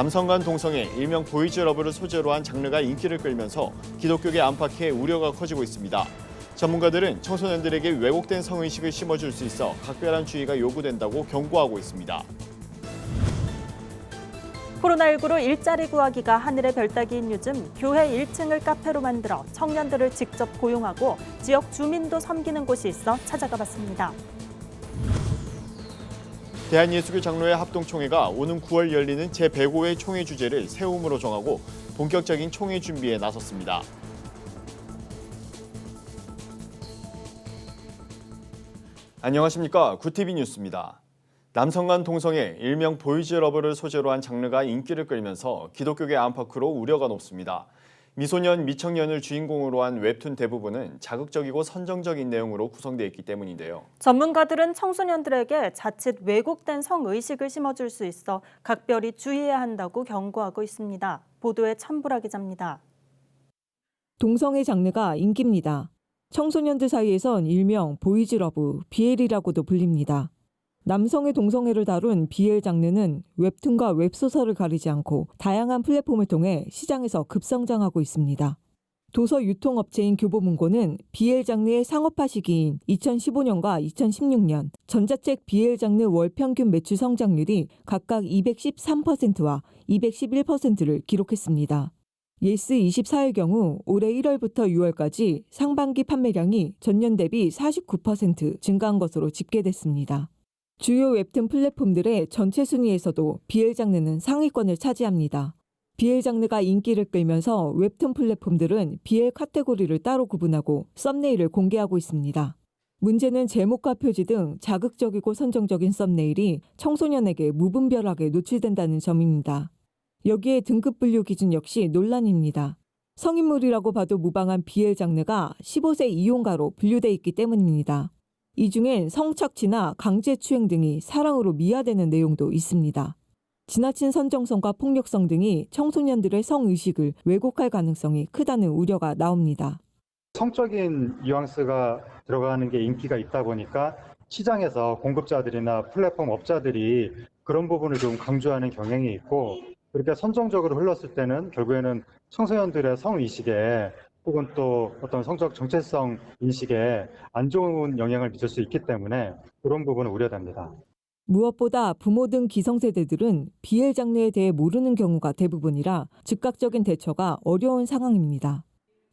남성간 동성애, 일명 보이즈러브를 소재로 한 장르가 인기를 끌면서 기독교계 안팎의 우려가 커지고 있습니다. 전문가들은 청소년들에게 왜곡된 성의식을 심어줄 수 있어 각별한 주의가 요구된다고 경고하고 있습니다. 코로나19로 일자리 구하기가 하늘의 별 따기인 요즘 교회 1층을 카페로 만들어 청년들을 직접 고용하고 지역 주민도 섬기는 곳이 있어 찾아가 봤습니다. 대한예수교 장로회 합동총회가 오는 9월 열리는 제105회 총회 주제를 세움으로 정하고 본격적인 총회 준비에 나섰습니다. 안녕하십니까. 구티비 뉴스입니다. 남성간 동성애, 일명 보이즈러브를 소재로 한 장르가 인기를 끌면서 기독교계 안팎으로 우려가 높습니다. 미소년, 미청년을 주인공으로 한 웹툰 대부분은 자극적이고 선정적인 내용으로 구성되어 있기 때문인데요. 전문가들은 청소년들에게 자칫 왜곡된 성의식을 심어줄 수 있어 각별히 주의해야 한다고 경고하고 있습니다. 보도에 천보라 기자입니다. 동성애 장르가 인기입니다. 청소년들 사이에선 일명 보이즈러브, BL이라고도 불립니다. 남성의 동성애를 다룬 BL 장르는 웹툰과 웹소설을 가리지 않고 다양한 플랫폼을 통해 시장에서 급성장하고 있습니다. 도서 유통업체인 교보문고는 BL 장르의 상업화 시기인 2015년과 2016년 전자책 BL 장르 월평균 매출 성장률이 각각 213%와 211%를 기록했습니다. 예스24의 경우 올해 1월부터 6월까지 상반기 판매량이 전년 대비 49% 증가한 것으로 집계됐습니다. 주요 웹툰 플랫폼들의 전체 순위에서도 BL 장르는 상위권을 차지합니다. BL 장르가 인기를 끌면서 웹툰 플랫폼들은 BL 카테고리를 따로 구분하고 썸네일을 공개하고 있습니다. 문제는 제목과 표지 등 자극적이고 선정적인 썸네일이 청소년에게 무분별하게 노출된다는 점입니다. 여기에 등급 분류 기준 역시 논란입니다. 성인물이라고 봐도 무방한 BL 장르가 15세 이용가로 분류돼 있기 때문입니다. 이 중엔 성착취나 강제추행 등이 사랑으로 미화되는 내용도 있습니다. 지나친 선정성과 폭력성 등이 청소년들의 성의식을 왜곡할 가능성이 크다는 우려가 나옵니다. 성적인 뉘앙스가 들어가는 게 인기가 있다 보니까 시장에서 공급자들이나 플랫폼 업자들이 그런 부분을 좀 강조하는 경향이 있고, 그렇게 선정적으로 흘렀을 때는 결국에는 청소년들의 성의식에 혹은 또 어떤 성적 정체성 인식에 안 좋은 영향을 미칠 수 있기 때문에 그런 부분은 우려됩니다. 무엇보다 부모 등 기성세대들은 BL 장르에 대해 모르는 경우가 대부분이라 즉각적인 대처가 어려운 상황입니다.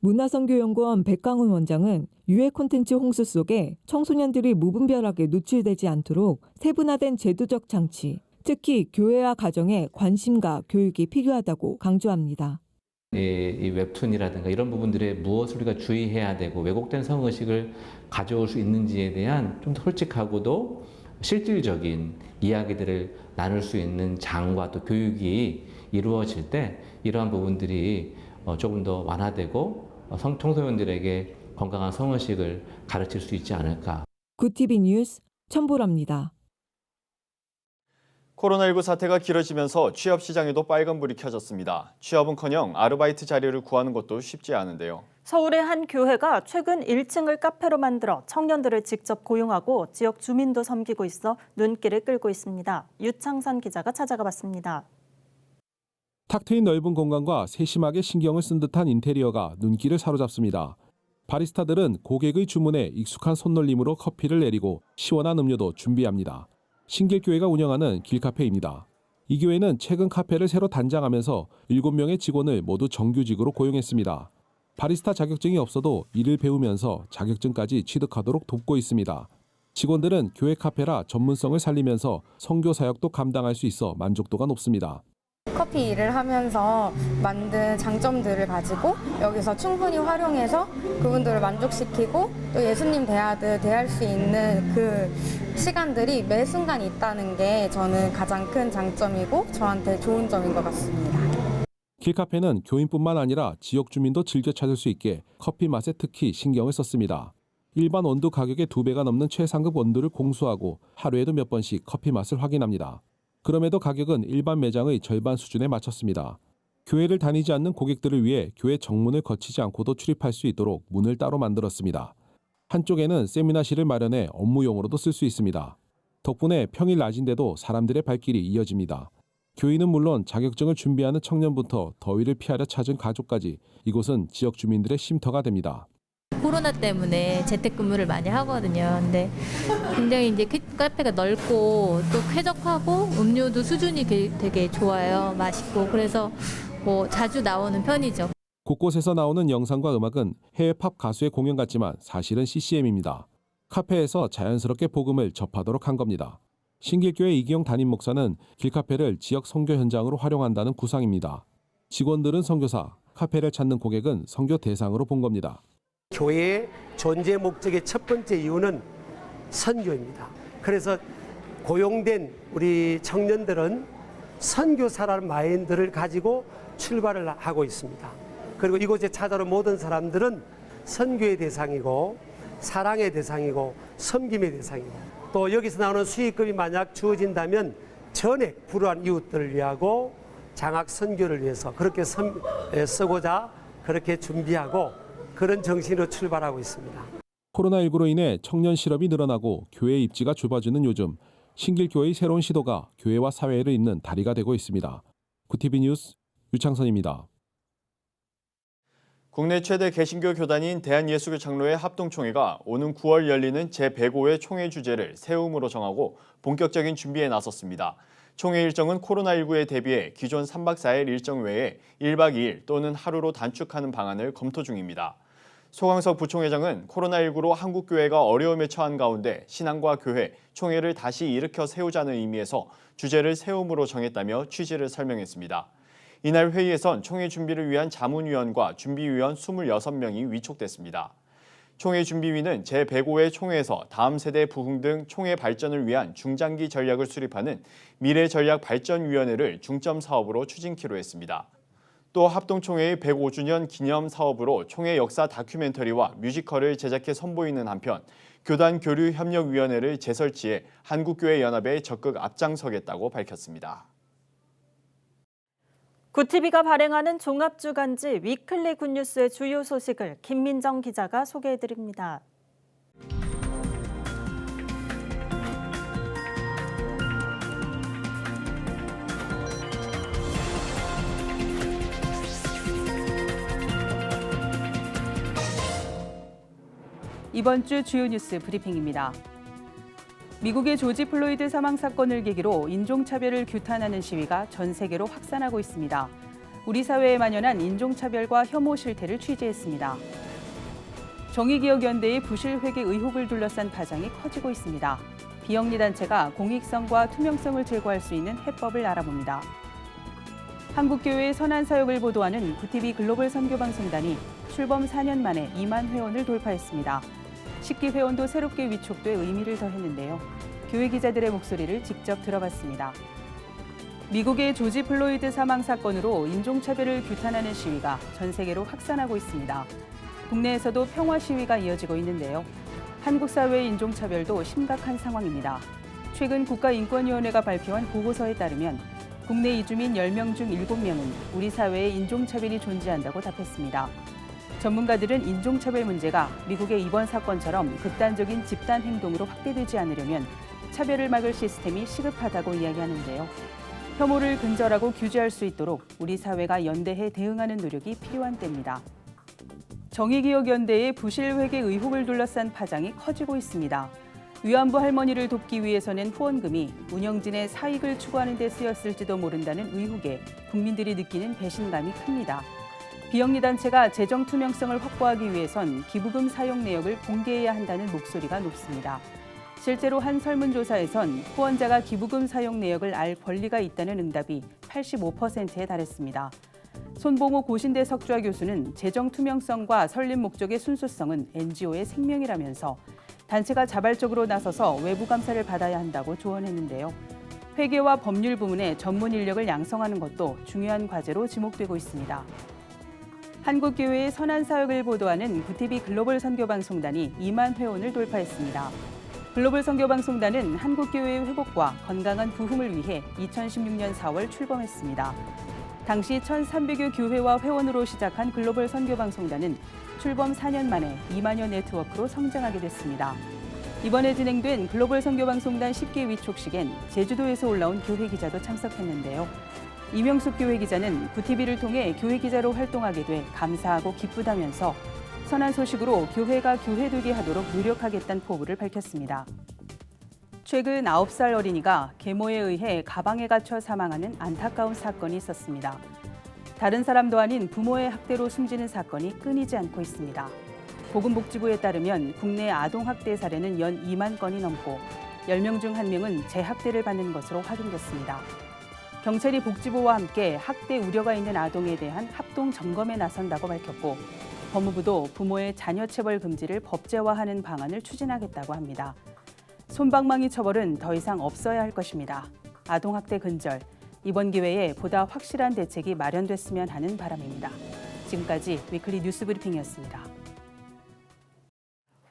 문화선교연구원 백강훈 원장은 유해 콘텐츠 홍수 속에 청소년들이 무분별하게 노출되지 않도록 세분화된 제도적 장치, 특히 교회와 가정의 관심과 교육이 필요하다고 강조합니다. 이 웹툰이라든가 이런 부분들에 무엇을 우리가 주의해야 되고 왜곡된 성의식을 가져올 수 있는지에 대한 좀 더 솔직하고도 실질적인 이야기들을 나눌 수 있는 장과 또 교육이 이루어질 때 이러한 부분들이 조금 더 완화되고 청소년들에게 건강한 성의식을 가르칠 수 있지 않을까. 구티비 뉴스 천보라입니다. 코로나19 사태가 길어지면서 취업 시장에도 빨간불이 켜졌습니다. 취업은커녕 아르바이트 자리를 구하는 것도 쉽지 않은데요. 서울의 한 교회가 최근 1층을 카페로 만들어 청년들을 직접 고용하고 지역 주민도 섬기고 있어 눈길을 끌고 있습니다. 유창선 기자가 찾아가 봤습니다. 탁 트인 넓은 공간과 세심하게 신경을 쓴 듯한 인테리어가 눈길을 사로잡습니다. 바리스타들은 고객의 주문에 익숙한 손놀림으로 커피를 내리고 시원한 음료도 준비합니다. 신길교회가 운영하는 길카페입니다. 이 교회는 최근 카페를 새로 단장하면서 7명의 직원을 모두 정규직으로 고용했습니다. 바리스타 자격증이 없어도 일을 배우면서 자격증까지 취득하도록 돕고 있습니다. 직원들은 교회 카페라 전문성을 살리면서 선교 사역도 감당할 수 있어 만족도가 높습니다. 커피 일을 하면서 만든 장점들을 가지고 여기서 충분히 활용해서 그분들을 만족시키고 또 예수님 대할 수 있는 그 시간들이 매 순간 있다는 게 저는 가장 큰 장점이고 저한테 좋은 점인 것 같습니다. 길카페는 교인뿐만 아니라 지역 주민도 즐겨 찾을 수 있게 커피 맛에 특히 신경을 썼습니다. 일반 원두 가격의 2배가 넘는 최상급 원두를 공수하고 하루에도 몇 번씩 커피 맛을 확인합니다. 그럼에도 가격은 일반 매장의 절반 수준에 맞췄습니다. 교회를 다니지 않는 고객들을 위해 교회 정문을 거치지 않고도 출입할 수 있도록 문을 따로 만들었습니다. 한쪽에는 세미나실을 마련해 업무용으로도 쓸 수 있습니다. 덕분에 평일 낮인데도 사람들의 발길이 이어집니다. 교인은 물론 자격증을 준비하는 청년부터 더위를 피하려 찾은 가족까지 이곳은 지역 주민들의 쉼터가 됩니다. 코로나 때문에 재택근무를 많이 하거든요. 근데 굉장히 이제 카페가 넓고 또 쾌적하고 음료도 수준이 되게 좋아요. 맛있고 그래서 뭐 자주 나오는 편이죠. 곳곳에서 나오는 영상과 음악은 해외 팝 가수의 공연 같지만 사실은 CCM입니다. 카페에서 자연스럽게 복음을 접하도록 한 겁니다. 신길교회 이기영 담임 목사는 길카페를 지역 선교 현장으로 활용한다는 구상입니다. 직원들은 선교사, 카페를 찾는 고객은 선교 대상으로 본 겁니다. 교회의 존재 목적의 첫 번째 이유는 선교입니다. 그래서 고용된 우리 청년들은 선교사라는 마인드를 가지고 출발을 하고 있습니다. 그리고 이곳에 찾아온 모든 사람들은 선교의 대상이고 사랑의 대상이고 섬김의 대상이고 또 여기서 나오는 수익금이 만약 주어진다면 전액 불우한 이웃들을 위하고 장학 선교를 위해서 그렇게 쓰고자 그렇게 준비하고 그런 정신으로 출발하고 있습니다. 코로나19로 인해 청년 실업이 늘어나고 교회 입지가 좁아지는 요즘 신길교회의 새로운 시도가 교회와 사회를 잇는 다리가 되고 있습니다. 구티비 뉴스 유창선입니다. 국내 최대 개신교 교단인 대한예수교 장로회 합동총회가 오는 9월 열리는 제105회 총회 주제를 세움으로 정하고 본격적인 준비에 나섰습니다. 총회 일정은 코로나19에 대비해 기존 3박 4일 일정 외에 1박 2일 또는 하루로 단축하는 방안을 검토 중입니다. 소강석 부총회장은 코로나19로 한국교회가 어려움에 처한 가운데 신앙과 교회, 총회를 다시 일으켜 세우자는 의미에서 주제를 세움으로 정했다며 취지를 설명했습니다. 이날 회의에선 총회 준비를 위한 자문위원과 준비위원 26명이 위촉됐습니다. 총회 준비위는 제105회 총회에서 다음 세대 부흥 등 총회 발전을 위한 중장기 전략을 수립하는 미래전략발전위원회를 중점 사업으로 추진키로 했습니다. 또 합동총회의 105주년 기념 사업으로 총회 역사 다큐멘터리와 뮤지컬을 제작해 선보이는 한편 교단교류협력위원회를 재설치해 한국교회연합에 적극 앞장서겠다고 밝혔습니다. 구티비가 발행하는 종합주간지 위클리 굿뉴스의 주요 소식을 김민정 기자가 소개해드립니다. 이번 주 주요 뉴스 브리핑입니다. 미국의 조지 플로이드 사망 사건을 계기로 인종차별을 규탄하는 시위가 전 세계로 확산하고 있습니다. 우리 사회에 만연한 인종차별과 혐오 실태를 취재했습니다. 정의기억연대의 부실회계 의혹을 둘러싼 파장이 커지고 있습니다. 비영리 단체가 공익성과 투명성을 제고할 수 있는 해법을 알아봅니다. 한국교회의 선한 사역을 보도하는 구티비 글로벌 선교방송단이 출범 4년 만에 2만 회원을 돌파했습니다. 10기 회원도 새롭게 위촉돼 의미를 더했는데요. 교회 기자들의 목소리를 직접 들어봤습니다. 미국의 조지 플로이드 사망 사건으로 인종차별을 규탄하는 시위가 전 세계로 확산하고 있습니다. 국내에서도 평화 시위가 이어지고 있는데요. 한국 사회의 인종차별도 심각한 상황입니다. 최근 국가인권위원회가 발표한 보고서에 따르면 국내 이주민 10명 중 7명은 우리 사회에 인종차별이 존재한다고 답했습니다. 전문가들은 인종차별 문제가 미국의 이번 사건처럼 극단적인 집단 행동으로 확대되지 않으려면 차별을 막을 시스템이 시급하다고 이야기하는데요. 혐오를 근절하고 규제할 수 있도록 우리 사회가 연대해 대응하는 노력이 필요한 때입니다. 정의기억연대의 부실회계 의혹을 둘러싼 파장이 커지고 있습니다. 위안부 할머니를 돕기 위해서 낸 후원금이 운영진의 사익을 추구하는 데 쓰였을지도 모른다는 의혹에 국민들이 느끼는 배신감이 큽니다. 비영리 단체가 재정 투명성을 확보하기 위해선 기부금 사용 내역을 공개해야 한다는 목소리가 높습니다. 실제로 한 설문조사에선 후원자가 기부금 사용 내역을 알 권리가 있다는 응답이 85%에 달했습니다. 손봉호 고신대 석좌 교수는 재정 투명성과 설립 목적의 순수성은 NGO의 생명이라면서 단체가 자발적으로 나서서 외부 감사를 받아야 한다고 조언했는데요. 회계와 법률 부문에 전문 인력을 양성하는 것도 중요한 과제로 지목되고 있습니다. 한국교회의 선한 사역을 보도하는 구티비 글로벌 선교방송단이 2만 회원을 돌파했습니다. 글로벌 선교방송단은 한국교회의 회복과 건강한 부흥을 위해 2016년 4월 출범했습니다. 당시 1,300여 교회와 회원으로 시작한 글로벌 선교방송단은 출범 4년 만에 2만여 네트워크로 성장하게 됐습니다. 이번에 진행된 글로벌 선교방송단 10기 위촉식엔 제주도에서 올라온 교회 기자도 참석했는데요. 이명숙 교회 기자는 구티비를 통해 교회 기자로 활동하게 돼 감사하고 기쁘다면서 선한 소식으로 교회가 교회되게 하도록 노력하겠다는 포부를 밝혔습니다. 최근 9살 어린이가 계모에 의해 가방에 갇혀 사망하는 안타까운 사건이 있었습니다. 다른 사람도 아닌 부모의 학대로 숨지는 사건이 끊이지 않고 있습니다. 보건복지부에 따르면 국내 아동학대 사례는 연 2만 건이 넘고 10명 중 1명은 재학대를 받는 것으로 확인됐습니다. 경찰이 복지부와 함께 학대 우려가 있는 아동에 대한 합동 점검에 나선다고 밝혔고 법무부도 부모의 자녀 체벌 금지를 법제화하는 방안을 추진하겠다고 합니다. 솜방망이 처벌은 더 이상 없어야 할 것입니다. 아동학대 근절, 이번 기회에 보다 확실한 대책이 마련됐으면 하는 바람입니다. 지금까지 위클리 뉴스 브리핑이었습니다.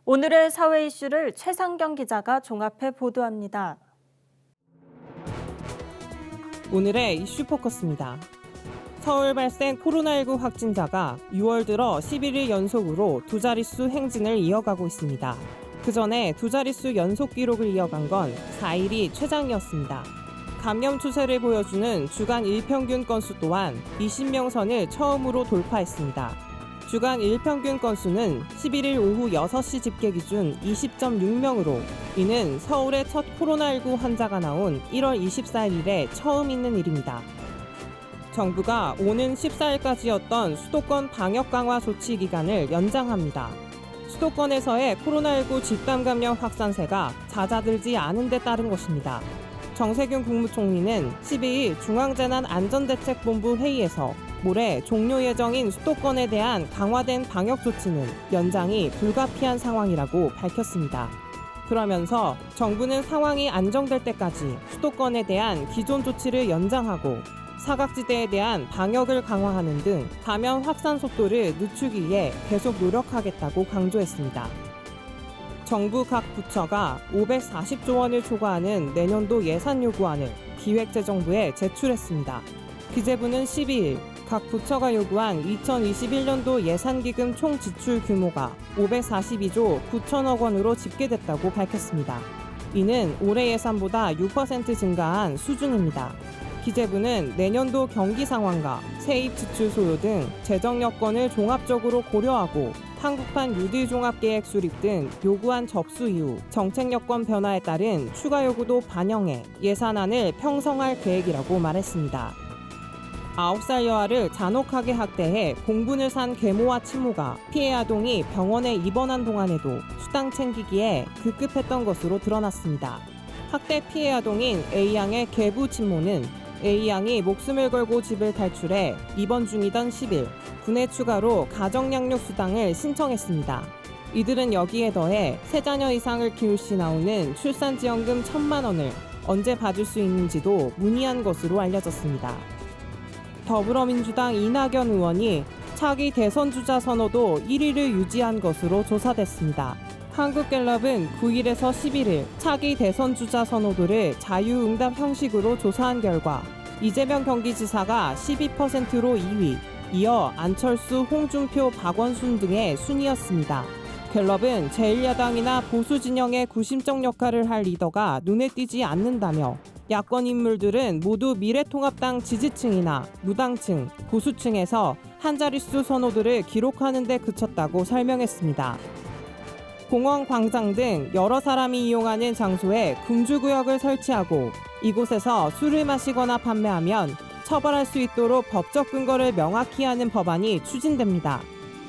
오늘의 사회 이슈를 최상경 기자가 종합해 보도합니다. 오늘의 이슈 포커스입니다. 서울 발생 코로나19 확진자가 6월 들어 11일 연속으로 두 자릿수 행진을 이어가고 있습니다. 그 전에 두 자릿수 연속 기록을 이어간 건 4일이 최장이었습니다. 감염 추세를 보여주는 주간 일평균 건수 또한 20명 선을 처음으로 돌파했습니다. 주간 일평균 건수는 11일 오후 6시 집계 기준 20.6명으로 이는 서울의 첫 코로나19 환자가 나온 1월 24일 이래 처음 있는 일입니다. 정부가 오는 14일까지였던 수도권 방역 강화 조치 기간을 연장합니다. 수도권에서의 코로나19 집단 감염 확산세가 잦아들지 않은 데 따른 것입니다. 정세균 국무총리는 12일 중앙재난안전대책본부 회의에서 모레 종료 예정인 수도권에 대한 강화된 방역 조치는 연장이 불가피한 상황이라고 밝혔습니다. 그러면서 정부는 상황이 안정될 때까지 수도권에 대한 기존 조치를 연장하고 사각지대에 대한 방역을 강화하는 등 감염 확산 속도를 늦추기 위해 계속 노력하겠다고 강조했습니다. 정부 각 부처가 540조 원을 초과하는 내년도 예산 요구안을 기획재정부에 제출했습니다. 기재부는 12일 각 부처가 요구한 2021년도 예산기금 총 지출 규모가 542조 9천억 원으로 집계됐다고 밝혔습니다. 이는 올해 예산보다 6% 증가한 수준입니다. 기재부는 내년도 경기 상황과 세입 지출 소요 등 재정 여건을 종합적으로 고려하고 한국판 뉴딜 종합계획 수립 등 요구안 접수 이후 정책 여건 변화에 따른 추가 요구도 반영해 예산안을 평성할 계획이라고 말했습니다. 9살 여아를 잔혹하게 학대해 공분을 산 계모와 친모가 피해 아동이 병원에 입원한 동안에도 수당 챙기기에 급급했던 것으로 드러났습니다. 학대 피해 아동인 A양의 계부 친모는 A양이 목숨을 걸고 집을 탈출해 입원 중이던 10일 군에 추가로 가정양육 수당을 신청했습니다. 이들은 여기에 더해 3자녀 이상을 키울 시 나오는 출산지원금 1,000만 원을 언제 받을 수 있는지도 문의한 것으로 알려졌습니다. 더불어민주당 이낙연 의원이 차기 대선주자 선호도 1위를 유지한 것으로 조사됐습니다. 한국갤럽은 9일에서 11일 차기 대선주자 선호도를 자유응답 형식으로 조사한 결과 이재명 경기지사가 12%로 2위, 이어 안철수, 홍준표, 박원순 등의 순이었습니다. 갤럽은 제1야당이나 보수 진영의 구심적 역할을 할 리더가 눈에 띄지 않는다며 야권 인물들은 모두 미래통합당 지지층이나 무당층, 보수층에서 한 자릿수 선호도를 기록하는 데 그쳤다고 설명했습니다. 공원, 광장 등 여러 사람이 이용하는 장소에 금주구역을 설치하고 이곳에서 술을 마시거나 판매하면 처벌할 수 있도록 법적 근거를 명확히 하는 법안이 추진됩니다.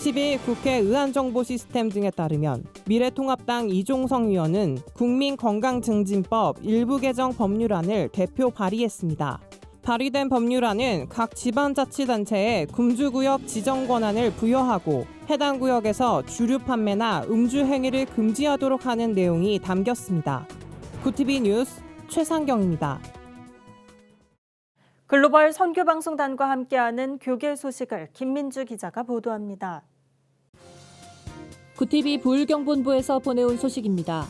12일 국회 의안정보시스템 등에 따르면 미래통합당 이종성 의원은 국민건강증진법 일부 개정 법률안을 대표 발의했습니다. 발의된 법률안은 각 지방자치단체에 금주구역 지정 권한을 부여하고 해당 구역에서 주류 판매나 음주 행위를 금지하도록 하는 내용이 담겼습니다. 구티비 뉴스 최상경입니다. 글로벌 선교방송단과 함께하는 교계 소식을 김민주 기자가 보도합니다. 구티비 부울경본부에서 보내온 소식입니다.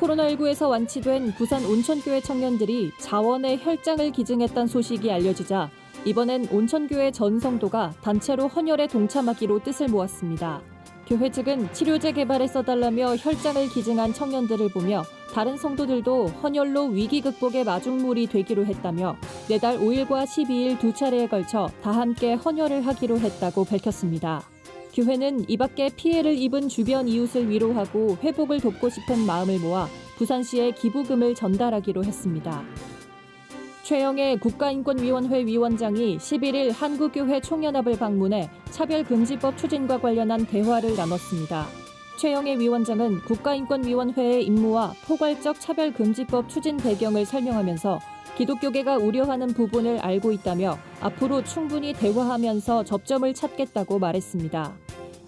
코로나19에서 완치된 부산 온천교회 청년들이 자원의 혈장을 기증했다는 소식이 알려지자 이번엔 온천교회 전 성도가 단체로 헌혈에 동참하기로 뜻을 모았습니다. 교회 측은 치료제 개발에 써달라며 혈장을 기증한 청년들을 보며 다른 성도들도 헌혈로 위기 극복의 마중물이 되기로 했다며 내달 5일과 12일 두 차례에 걸쳐 다 함께 헌혈을 하기로 했다고 밝혔습니다. 교회는 이 밖에 피해를 입은 주변 이웃을 위로하고 회복을 돕고 싶은 마음을 모아 부산시에 기부금을 전달하기로 했습니다. 최영애 국가인권위원회 위원장이 11일 한국교회 총연합을 방문해 차별금지법 추진과 관련한 대화를 나눴습니다. 최영애 위원장은 국가인권위원회의 임무와 포괄적 차별금지법 추진 배경을 설명하면서 기독교계가 우려하는 부분을 알고 있다며 앞으로 충분히 대화하면서 접점을 찾겠다고 말했습니다.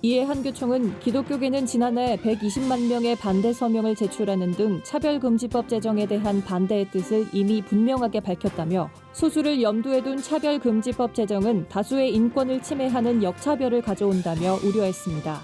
이에 한교총은 기독교계는 지난해 120만 명의 반대 서명을 제출하는 등 차별금지법 제정에 대한 반대의 뜻을 이미 분명하게 밝혔다며 소수를 염두에 둔 차별금지법 제정은 다수의 인권을 침해하는 역차별을 가져온다며 우려했습니다.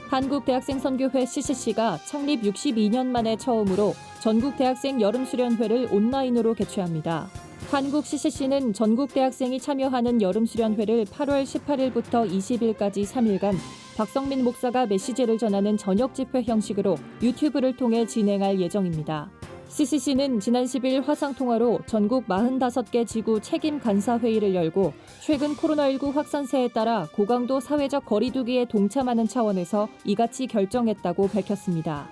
한국대학생선교회 CCC가 창립 62년 만에 처음으로 전국대학생 여름수련회를 온라인으로 개최합니다. 한국 CCC는 전국 대학생이 참여하는 여름수련회를 8월 18일부터 20일까지 3일간 박성민 목사가 메시지를 전하는 저녁 집회 형식으로 유튜브를 통해 진행할 예정입니다. CCC는 지난 10일 화상통화로 전국 45개 지구 책임 간사회의를 열고 최근 코로나19 확산세에 따라 고강도 사회적 거리두기에 동참하는 차원에서 이같이 결정했다고 밝혔습니다.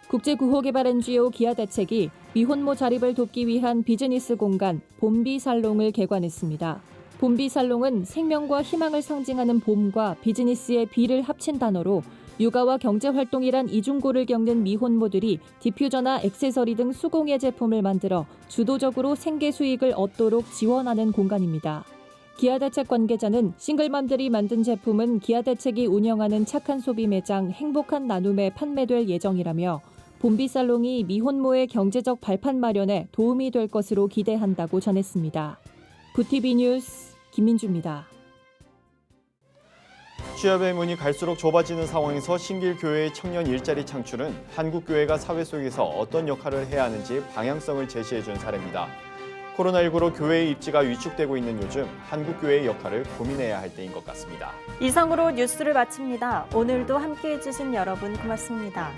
국제구호개발 NGO 기아대책이 미혼모 자립을 돕기 위한 비즈니스 공간 봄비살롱을 개관했습니다. 봄비살롱은 생명과 희망을 상징하는 봄과 비즈니스의 비를 합친 단어로 육아와 경제활동이란 이중고를 겪는 미혼모들이 디퓨저나 액세서리 등 수공예 제품을 만들어 주도적으로 생계 수익을 얻도록 지원하는 공간입니다. 기아대책 관계자는 싱글맘들이 만든 제품은 기아대책이 운영하는 착한 소비 매장 행복한 나눔에 판매될 예정이라며 봄비살롱이 미혼모의 경제적 발판 마련에 도움이 될 것으로 기대한다고 전했습니다. 부티비 뉴스 김민주입니다. 취업의 문이 갈수록 좁아지는 상황에서 신길교회의 청년 일자리 창출은 한국교회가 사회 속에서 어떤 역할을 해야 하는지 방향성을 제시해준 사례입니다. 코로나19로 교회의 입지가 위축되고 있는 요즘 한국교회의 역할을 고민해야 할 때인 것 같습니다. 이상으로 뉴스를 마칩니다. 오늘도 함께해 주신 여러분 고맙습니다.